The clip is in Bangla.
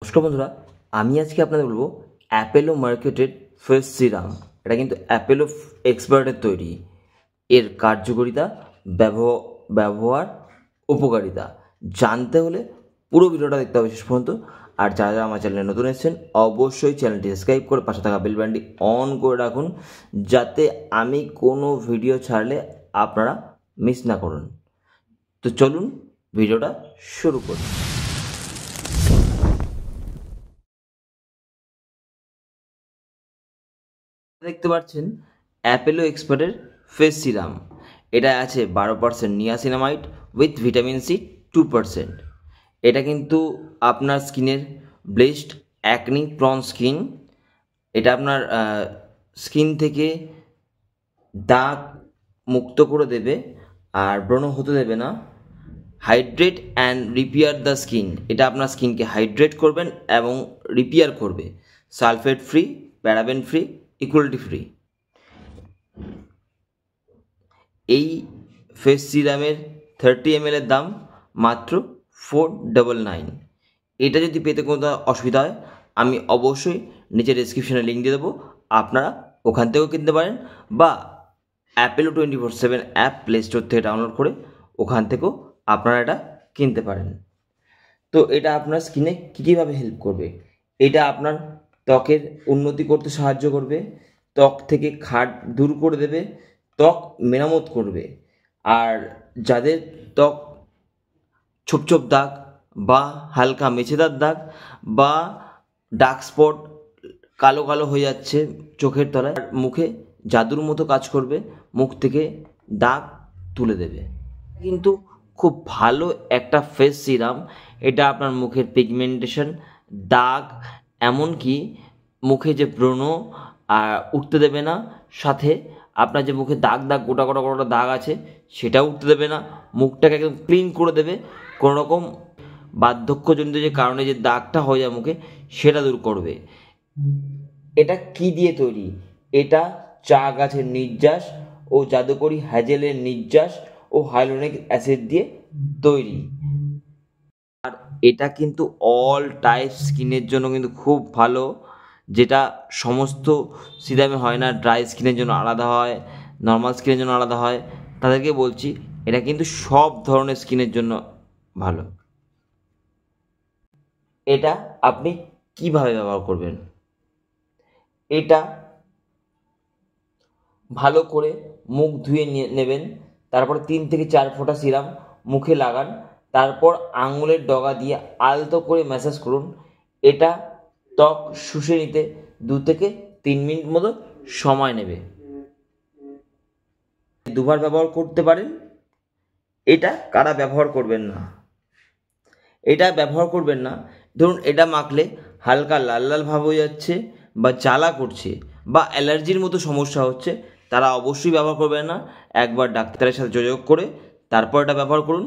নমস্কার বন্ধুরা, আমি আজকে আপনাদের বলবো অ্যাপেলো মার্কেটেড ফেস সিরাম। এটা কিন্তু অ্যাপেলো এক্সপার্টের তৈরি। এর কার্যকারিতা, ব্যবহার, উপকারিতা জানতে হলে পুরো ভিডিওটা দেখতে হবে শেষ পর্যন্ত। আর যারা যারা আমার চ্যানেলে নতুন এসেছেন অবশ্যই চ্যানেলটি সাবস্ক্রাইব করে পাশে থাকা বেল বাটনটি অন করে রাখুন, যাতে আমি কোনো ভিডিও ছাড়লে আপনারা মিস না করুন। তো চলুন ভিডিওটা শুরু করি। দেখতে পাচ্ছেন অ্যাপেলো এক্সপার্টের ফেস সিরাম। এটা আছে 12% নিয়াসিনামাইড উইথ ভিটামিন সি 2%। এটা কিন্তু আপনার স্কিনের ব্লেসড অ্যাকনি প্রন স্কিন। এটা আপনার স্কিন থেকে দাগ মুক্ত করে দেবে আর ব্রণ হতে দেবে না। Hydrate and repair the skin. এটা আপনার স্কিনকে হাইড্রেট করবেন এবং রিপেয়ার করবে। Sulphate free, paraben free, equality free. এই ফেস সিরামের 30 ml এর দাম মাত্র 499। এটা যদি পেতে কোনো অসুবিধা হয় আমি অবশ্যই নিচে ডেসক্রিপশনে লিঙ্ক দিয়ে দেবো, আপনারা ওখান থেকেও কিনতে পারেন বা অ্যাপেলো 24/7 অ্যাপ প্লে স্টোর থেকে ডাউনলোড করে ওখান থেকেও আপনারা এটা কিনতে পারেন। তো এটা আপনার স্কিনে কীভাবে হেল্প করবে? এটা আপনার ত্বকের উন্নতি করতে সাহায্য করবে, ত্বক থেকে খাট দূর করে দেবে, ত্বক মেরামত করবে। আর যাদের ত্বক ছোপ ছোপ দাগ বা হালকা মেছেদার দাগ বা ডার্ক স্পট কালো কালো হয়ে যাচ্ছে চোখের তলায়, মুখে জাদুর মতো কাজ করবে, মুখ থেকে দাগ তুলে দেবে। কিন্তু খুব ভালো একটা ফেস সিরাম। এটা আপনার মুখের পিগমেন্টেশন, দাগ, এমনকি মুখে যে ব্রণ উঠতে দেবে না, সাথে আপনার যে মুখে দাগ গোটা দাগ আছে সেটাও উঠতে দেবে না। মুখটাকে একদম ক্লিন করে দেবে। কোনো রকম বার্ধক্যজনিত যে কারণে যে দাগটা হয়ে যায় মুখে, সেটা দূর করবে। এটা কি দিয়ে তৈরি? এটা চা গাছের নির্যাস ও জাদুকরি হ্যাজেলের নির্যাস ও হাইলোনিক অ্যাসিড দিয়ে তৈরি। আর এটা কিন্তু অল টাইপ স্কিনের জন্য কিন্তু খুব ভালো, যেটা সমস্ত সিরামে হয় না। ড্রাই স্কিনের জন্য আলাদা হয়, নর্মাল স্কিনের জন্য আলাদা হয়। তাদেরকে বলছি এটা কিন্তু সব ধরনের স্কিনের জন্য ভালো। এটা আপনি কিভাবে ব্যবহার করবেন? এটা ভালো করে মুখ ধুয়ে নেবেন, তারপর 3 থেকে 4 ফোঁটা সিরাম মুখে লাগান, তারপর আঙুলের ডগা দিয়ে আলতো করে ম্যাসাজ করুন। এটা ত্বক শুষে নিতে 2 থেকে 3 মিনিট মতো সময় নেবে। দুবার ব্যবহার করতে পারেন। এটা কারা ব্যবহার করবেন না? এটা ব্যবহার করবেন না, ধরুন এটা মাখলে হালকা লাল লাল ভাব হয়ে যাচ্ছে বা জ্বালা করছে বা অ্যালার্জির মতো সমস্যা হচ্ছে, তারা অবশ্যই ব্যবহার করবেন না। একবার ডাক্তারের সাথে যোগাযোগ করে তারপর এটা ব্যবহার করুন।